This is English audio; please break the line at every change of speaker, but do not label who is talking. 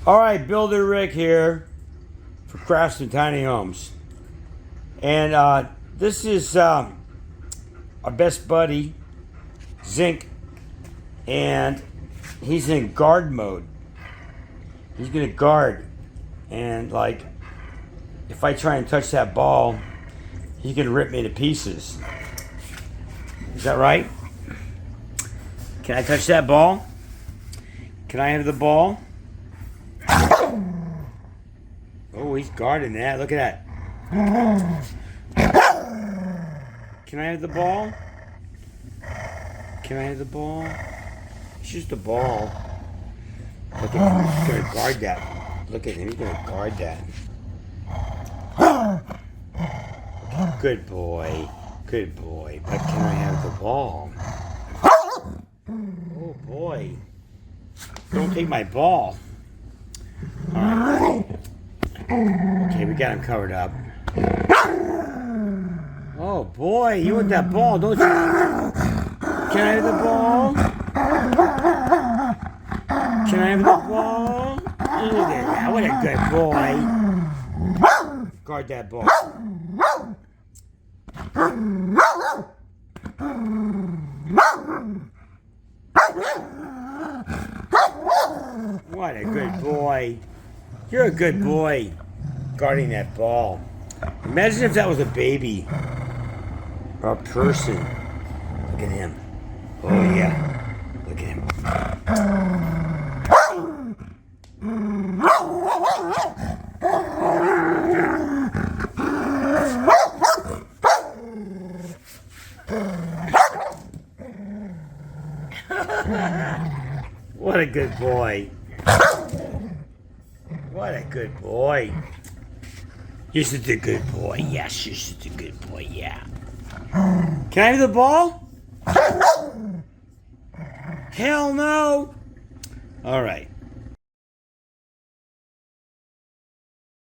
All right, Builder Rick here for Craftsman Tiny Homes. And this is our best buddy, Zinc. And he's in guard mode. He's going to guard. And, like, if I try and touch that ball, he can rip me to pieces. Is that right? Can I touch that ball? Can I have the ball? Oh, he's guarding that. Look at that. Can I have the ball? Can I have the ball? It's just a ball. Look at him. He's going to guard that. Look at him. He's going to guard that. Good boy. Good boy. But can I have the ball? Oh, boy. Don't take my ball. All right. Okay, we got him covered up. Oh, boy. You want that ball, don't you? Can I have the ball? Can I have the ball? Look at that. What a good boy. Guard that ball. What a good boy. You're a good boy guarding that ball. Imagine if that was a baby or a person. Look at him. Oh, yeah. Look at him. What a good boy. What a good boy. You're such a good boy. Yes, you're such a good boy. Yeah. Can I have the ball? Hell no. All right.